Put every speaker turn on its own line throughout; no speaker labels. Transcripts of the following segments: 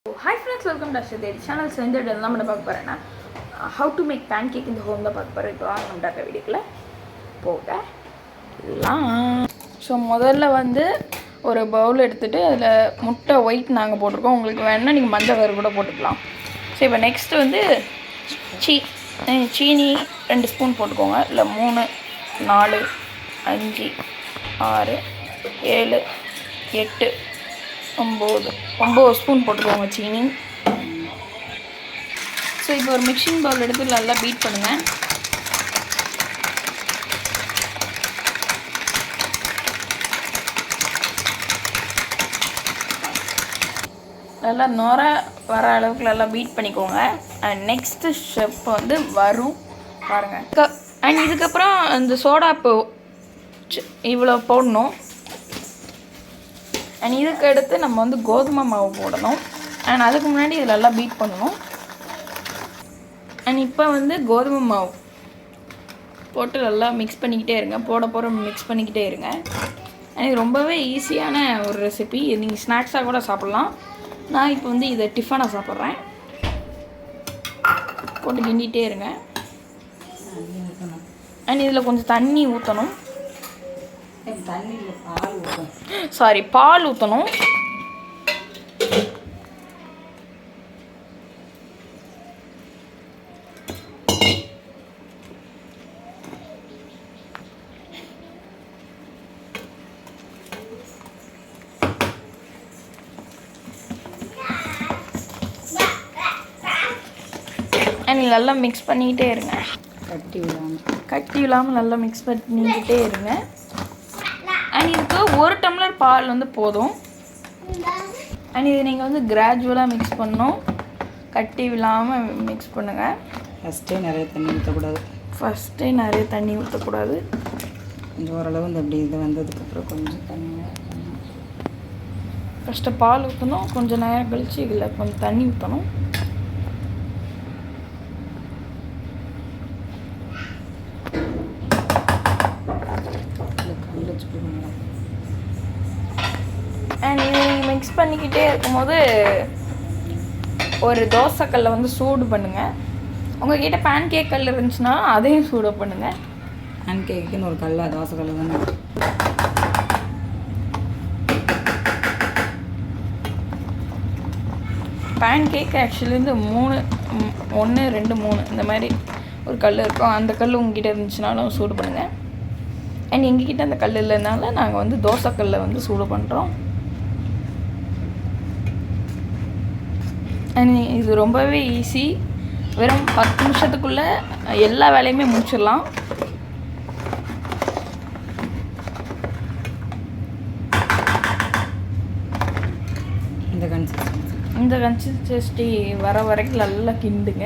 Hi friends, welcome to Ashadhi channel. So இந்த வீடியோல நம்ம என்ன பார்க்க போறோம்னா how to make pancake in the home தான் பார்க்க போறோம். இப்போ வாங்க நம்ம டாட்டா வீடியோக்குள்ள போகலாம். ஸோ முதல்ல வந்து ஒரு பவுல் எடுத்துட்டு அதில் முட்டை ஒயிட் நாங்கள் போட்டிருக்கோம். உங்களுக்கு வேணுன்னா நீங்கள் மஞ்சள் கரு கூட போட்டுக்கலாம். ஸோ இப்போ நெக்ஸ்ட் வந்து சீனி 2 ஸ்பூன் போட்டுக்கோங்க. இல்லை 3 4 5 6 7 8 9 ஸ்பூன் போட்டுக்கோங்க சீனி. ஸோ இப்போ ஒரு மிக்சிங் பவுல் எடுத்து நல்லா பீட் பண்ணுங்கள். நல்லா நுர வர அளவுக்கு நல்லா பீட் பண்ணிக்கோங்க. அண்ட் நெக்ஸ்ட்டு ஸ்டெப் வந்து வரும் பாருங்கள். அண்ட் இதுக்கப்புறம் இந்த சோடாப்பு இவ்வளோ போடணும். அண்ட் இதுக்கு அடுத்து நம்ம வந்து கோதுமை மாவு போடணும். அண்ட் அதுக்கு முன்னாடி இதில் நல்லா பீட் பண்ணணும். அண்ட் இப்போ வந்து கோதுமை மாவு போட்டு நல்லா மிக்ஸ் பண்ணிக்கிட்டே இருங்க. போட மிக்ஸ் பண்ணிக்கிட்டே இருங்க. அண்ட் இது ரொம்பவே ஈஸியான ஒரு ரெசிபி. நீங்கள் ஸ்நாக்ஸாக கூட சாப்பிட்லாம். நான் இப்போ வந்து இதை டிஃபனாக சாப்பிட்றேன். போட்டு கிண்டிகிட்டே இருங்க. அண்ட் இதில் கொஞ்சம் தண்ணி ஊற்றணும். பால் ஊற்றணும். நல்லா மிக்ஸ் பண்ணிக்கிட்டே இருங்க. கட்டி விழாமல் நல்லா மிக்ஸ் பண்ணிக்கிட்டே இருங்க. அண்ட் இதுக்கு 1 டம்ளர் பால் வந்து போதும். அண்ட் இது நீங்கள் வந்து கிராஜுவலாக மிக்ஸ் பண்ணணும். கட்டி விழாமல் மிக்ஸ் பண்ணுங்கள்.
ஃபஸ்ட்டே நிறைய தண்ணி ஊற்றக்கூடாது. கொஞ்சம் ஓரளவு இந்த அப்படி இது வந்ததுக்கப்புறம் கொஞ்சம் தண்ணி
ஃபஸ்ட்டு பால் ஊற்றணும். கொஞ்சம் நேரம் கழித்து இதில் கொஞ்சம் தண்ணி ஊற்றணும். அண்ட் இது மிக்ஸ் பண்ணிக்கிட்டே இருக்கும்போது ஒரு தோசைக்கல்லை வந்து சூடு பண்ணுங்கள். உங்கள்கிட்ட பேன் கேக் கல் இருந்துச்சுன்னா அதையும் சூடு பண்ணுங்கள்.
பேன் கேக்குன்னு ஒரு கல், தோசைக்கல் தானே.
பேன் கேக் ஆக்சுவலி வந்து 3 1 2 3 இந்த மாதிரி ஒரு கல் இருக்கும். அந்த கல் உங்ககிட்ட இருந்துச்சுனாலும் சூடு பண்ணுங்கள். அண்ட் எங்ககிட்ட அந்த கல் இல்லைனால நாங்கள் வந்து தோசைக்கல்லை வந்து சூடு பண்ணுறோம். அண்ட் இது ரொம்பவே ஈஸி. வெறும் 10 நிமிஷத்துக்குள்ளே எல்லா வேலையுமே முடிச்சிடலாம். இந்த கன்சிஸ்டன்சி வர வரைக்கும் நல்லா கிண்டுங்க.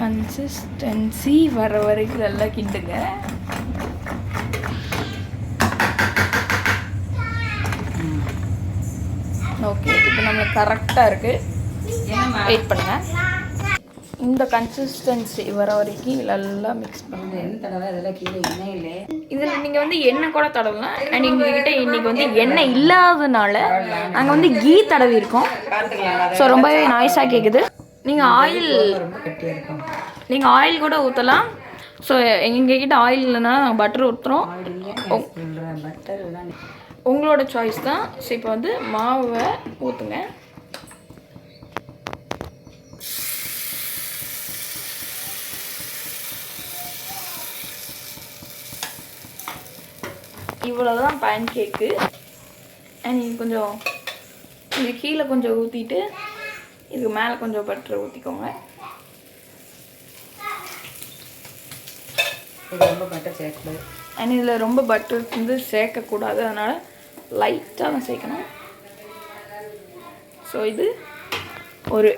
கன்சிஸ்டன்சி வர வரைக்கும் நல்லா கிண்டுங்க. ஓகே, இப்போ நம்மளுக்கு கரெக்டாக இருக்குது. வெயிட் பண்ணுங்கள். இந்த கன்சிஸ்டன்சி வர வரைக்கும் நல்லா மிக்ஸ் பண்ணுங்கள். இதில் நீங்கள் வந்து எண்ணெய் கூட தடவலாம். அண்ட் எங்ககிட்ட இன்றைக்கி வந்து எண்ணெய் இல்லாததுனால நாங்கள் வந்து கீ தடவி இருக்கோம். ஸோ ரொம்பவே நாய்ஸாக கேட்குது. நீங்கள் ஆயில் கூட ஊற்றலாம். ஸோ எங்ககிட்ட ஆயில் இல்லைனா நாங்கள் பட்டர் ஊற்றுறோம். உங்களோட சாய்ஸ் தான். ஸோ இப்போ வந்து மாவை ஊற்றுங்க. இவ்வளோதான் பேன் கேக்கு. அண்ட் இது கொஞ்சம் இது கீழே கொஞ்சம் ஊற்றிட்டு இதுக்கு மேலே கொஞ்சம் பட்டர் ஊற்றிக்கோங்க.
ரொம்ப பட்டர் சேர்க்கக்கூடாது.
அண்ட் இதில் ரொம்ப பட்டர் வந்து சேர்க்கக்கூடாது. அதனால் லைட்டாக தான் சேர்க்கணும். ஸோ இது ஒரு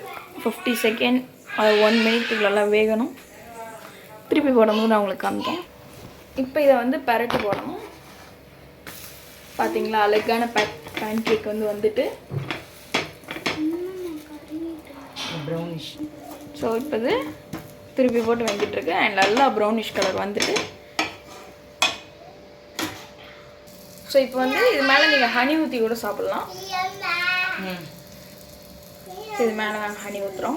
50 செகண்ட் அது 1 மினிட்டுக்குள்ளெல்லாம் வேகணும். திருப்பி போடும்போது நான் உங்களுக்கு காமிக்கேன். இப்போ இதை வந்து பரட்டி போடணும். பார்த்தீங்களா, அழகான பேன் கேக் வந்து வந்துட்டு
ப்ரௌனிஷ்.
ஸோ இப்போ இது திருப்பி போட்டு வந்துட்டுருக்கு. அண்ட் நல்லா ப்ரௌனிஷ் கலர் வந்துட்டு ஸோ இப்போ வந்து இது மேலே நீங்கள் ஹனி ஊற்றி கூட சாப்பிட்லாம். இது மேலே நாங்கள் ஹனி ஊற்றுறோம்.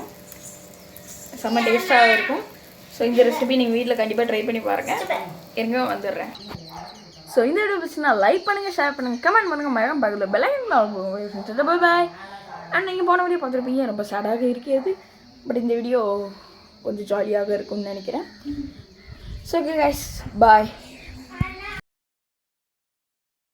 செம்ம டேஸ்ட்டாக இருக்கும். ஸோ இந்த ரெசிபி நீங்கள் வீட்டில் கண்டிப்பாக ட்ரை பண்ணி பாருங்கள். எங்கே வந்துடுறேன். ஸோ இந்த வீடியோ பிடிச்சினா லைக் பண்ணுங்கள், ஷேர் பண்ணுங்கள், கமெண்ட் பண்ணுங்கள், மறக்காம பக்கத்தில் பெல் ஐக்கான். பாய். அண்ட் நீங்கள் போன வீடியோ பார்த்துருப்பீங்க, ரொம்ப சேடாக இருக்கிறது. பட் இந்த வீடியோ கொஞ்சம் ஜாலியாக இருக்கும்னு நினைக்கிறேன். ஸோ ஓகே கைஸ், பாய்.